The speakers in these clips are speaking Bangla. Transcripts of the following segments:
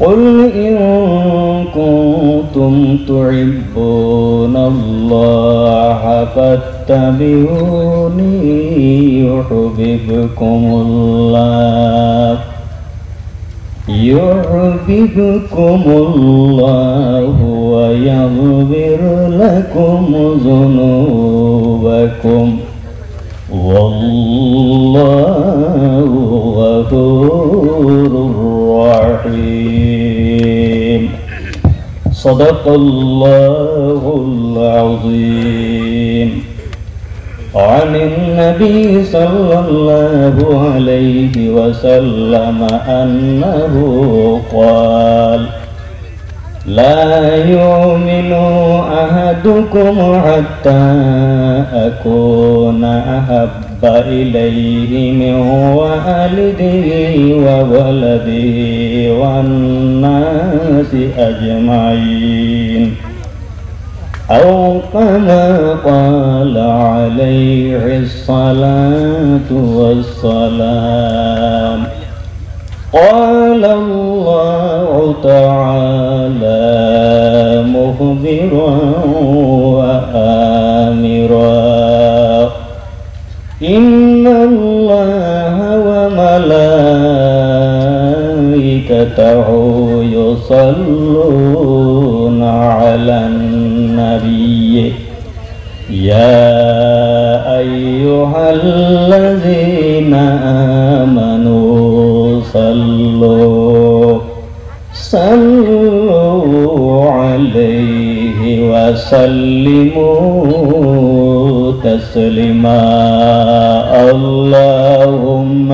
قل إن كنتم تحبون الله فاتبعوني يحببكم الله ويغفر لكم ذنوبكم والله غفور رحيم صدق الله العظيم. عن النبي صلى الله عليه وسلم أنه قال لا يؤمن أحدكم حتى أكون أحب إليه من والده وولده والناس أجمعين أو كما قال عليه الصلاة والسلام. قال الله تعالى مخبرا وآمرا إن الله وملائكته يصلون على النبي يا أيها الذين آمنوا صلوا عليه وسلموا تسليما. اللهم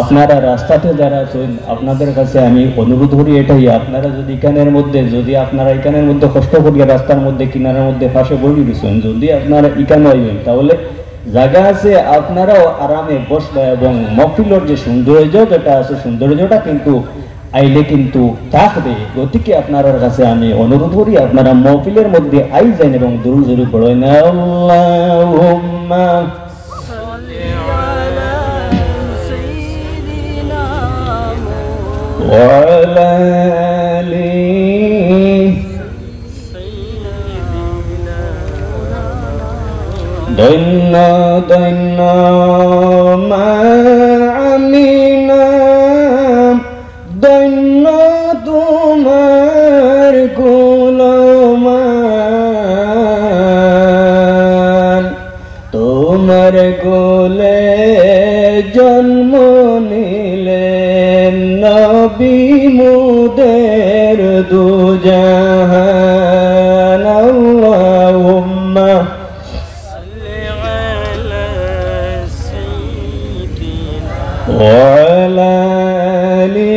আপনারা রাস্তাতে যারা আছেন আপনাদের কাছে আমি অনুরোধ করি এটাই, আপনারা যদি এখানের মধ্যে কষ্ট করিয়া রাস্তার মধ্যে কিনারের মধ্যে পাশে বসে গেছেন, যদি আপনারা এখানে আইবেন তাহলে জায়গা আছে, আপনারাও আরামে বসবে এবং মহফিলের যে সৌন্দর্য যেটা আছে সৌন্দর্যটা কিন্তু আইলে কিন্তু থাকবে। গতিকে আপনার কাছে আমি অনুরোধ করি আপনারা মহফিলের মধ্যে আই যান এবং দুরূদ শরীফ পড়েন। আল্লাহুম্মা ওয়া আলা আলি দৈন্য দৈন্য মা আমিনা দৈন্য তোমার গোলামান, তোমার গোলে জন্ম নিলেন নবী মুদের দুজাহান। আল্লাহুম্মা وعلى آله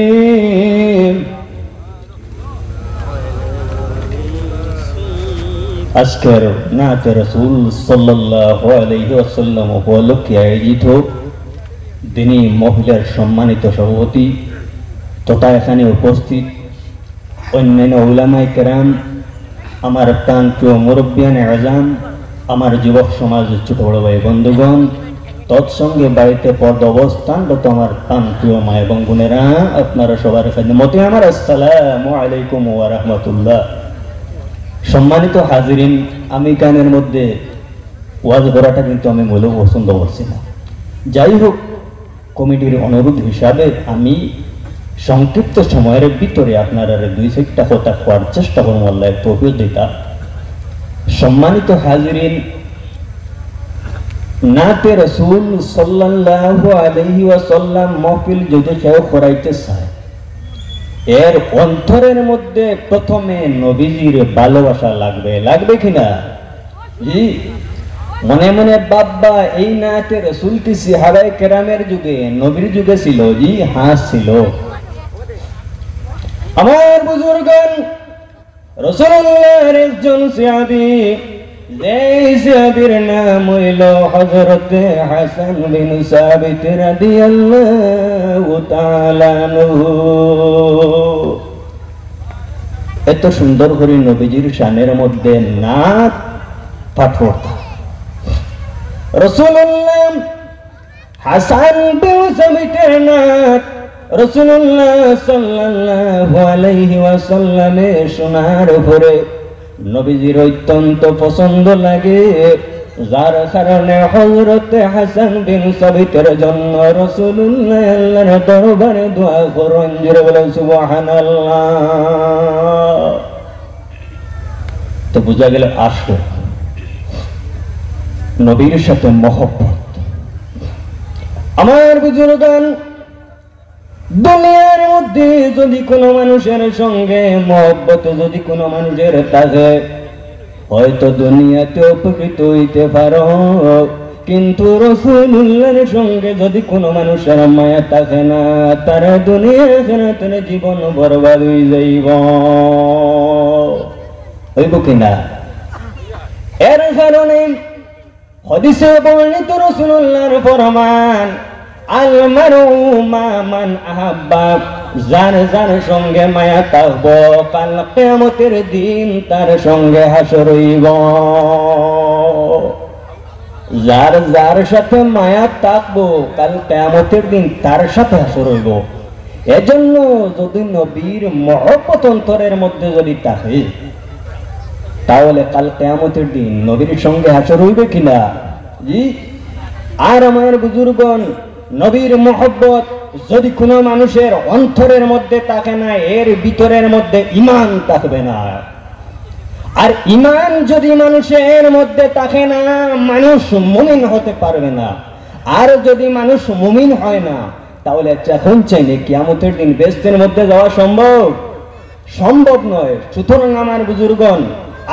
আজকের নাতে রাসূল সাল্লাল্লাহু আলাইহি ওয়াসাল্লাম উপলক্ষে আয়োজিত দিনী মহিলার সম্মানিত সভাপতি তথা এখানে উপস্থিত অন্যান্য উলামায়ে কেরাম, আমার প্রাণপ্রিয় মুরব্বিয়ানে আযম, আমার যুবক সমাজের ছোট বড় ভাই বন্ধুগণ, তৎসঙ্গে বাড়িতে পর্দা অবস্থানরত আমার প্রিয় মা এবং বোনেরা, আপনারা সবার মতে আমার আসসালামু আলাইকুম ওয়া রাহমাতুল্লাহ। সম্মানিত হাজিরিন, আমি গানের মধ্যে ওয়াজ করাটা কিন্তু আমি মূলত পছন্দ করছি না। যাই হোক, কমিটির অনুরোধ হিসাবে আমি সংক্ষিপ্ত সময়ের ভিতরে আপনারা দুই চারটা কথা কোয়ার চেষ্টা করবো, আল্লাহ তৌফিক দিতা। সম্মানিত হাজিরিন, নাতে রাসূল সাল্লাল্লাহু আলাইহি ওয়াসাল্লাম মাহফিল যদি কেউ করাইতে চায়, এর অন্তরের মধ্যে প্রথমে নবীজির ভালোবাসা লাগবে, লাগবে কিনা? জি, মনে মনে বাবা এই নাতে রাসূল কি সাহাবায়ে কেরামের যুগে নবীর যুগে ছিল? জি হ্যাঁ ছিল। আমার বুজুর্গগণ, রাসূলুল্লাহর একজন সাহাবী, যেই সাহাবীর নাম হইল হযরত হাসান বিন সাবিত রাদিয়াল্লাহু তাআলা আনহু। এত সুন্দর করে নবীজির শানের মধ্যে নাত পাঠ করতেন। রাসূলুল্লাহ হাসান বিন সাবিতের নাত রাসূলুল্লাহ সাল্লাল্লাহু আলাইহি ওয়াসাল্লামের শোনার পরে নবীজির অত্যন্ত পছন্দ লাগে, যার কারণে হযরত হাসান বিন সাবিতের জন্য রাসূলুল্লাহ আল্লাহর দরবারে দোয়া করেন, জোরে বলেন সুবহানাল্লাহ। তো বোঝা গেল আশক, নবীর সাথে মহব্বত। আমার বুজুর্গান, দুনিয়ার মধ্যে যদি কোনো মানুষের সঙ্গে মহব্বত যদি কোনো মানুষের থাকে, হয়তো দুনিয়াতে উপকৃত হইতে পারো, কিন্তু রাসূলুল্লাহর সঙ্গে যদি কোনো মানুষের মায়া থাকে না, তার দুনিয়ার জীবন বরবাদ হয়ে যাইব, হইব কিনা? এর কারণে হাদিসে বর্ণিত রাসূলুল্লাহর ফরমান, আল মারু মা মান আহাব্বা, যার যার সঙ্গে মায়া থাকবো কাল কিয়ামতের দিন তার সঙ্গে হাসর হইব। যার যার সাথে মায়া থাকবো কাল কিয়ামতের দিন তার সাথে হাসর হইব। এজন্য যদি নবীর মহব্বত অন্তরের মধ্যে যদি থাকে, তাহলে কাল কিয়ামতের দিন নবীর সঙ্গে হাসর হইবে কিনা? জি। আর আমার বুজুর্গণ, নবীর মহব্বত যদি কোনো মানুষের অন্তরের মধ্যে থাকে না, এর ভিতরের মধ্যে ঈমান থাকবে না। আর ঈমান যদি মানুষের মধ্যে থাকে না, মানুষ মুমিন হতে পারবে না। আর যদি মানুষ মুমিন হয় না, তাহলে এখন চাইলে কিয়ামতের দিন বেহেশতের মধ্যে যাওয়া সম্ভব? সম্ভব নয়। সুতরাং আমার বুজুর্গণ,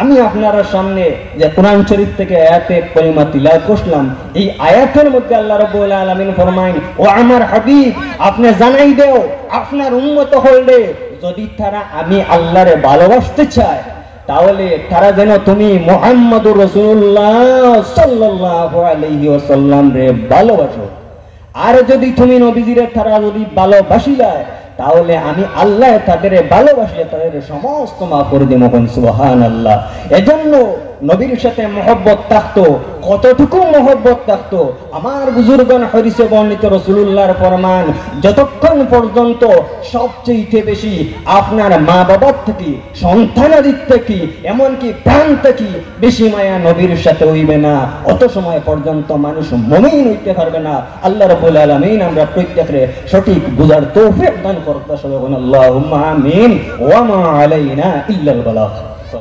আমি আপনার সামনে যে কোরআন শরীফ থেকে আয়াতে কারিমা তিলাওয়াত করলাম, এই আয়াতের মধ্যে আল্লাহ রাব্বুল আলামিন ফরমায়, ও আমার হাবিব, আপনি জানাই দেও আপনার উম্মত হলে যদি তারা আমি আল্লাহরে ভালোবাসতে চায়, তাহলে তারা যেন তুমি মুহাম্মদুর রাসূলুল্লাহ সাল্লাল্লাহু আলাইহি ওয়াসাল্লাম রে ভালোবাসো। আর যদি তুমি নবীজিরে তারা যদি ভালোবাসিলায়, তাহলে আমি আল্লাহ তাদের ভালোবাসলে তাদের সমস্ত মাফ করে দিব। সুবহানাল্লাহ। এজন্য নবীর সাথে মহব্বত থাকতো, কতটুকু মহব্বত থাকতো আমার বুজুর্গণ হাদিসে বর্ণিত রাসূলুল্লাহর ফরমান, যতক্ষণ পর্যন্ত সবচেয়ে বেশি আপনার মা বাবার থেকে, সন্তানাদির থেকে, এমনকি প্রাণ থেকে বেশি মায়া নবীর সাথে হইবে না, অত সময় পর্যন্ত মানুষ মুমিন হইতে পারবে না। আল্লাহ রাব্বুল আলামিন আমরা প্রত্যেককে সঠিক বুঝার তৌফিক দান করতে সবাই আল্লাহুম্মা আমিন। ওয়া মা আলাইনা ইল্লাল বালাগ।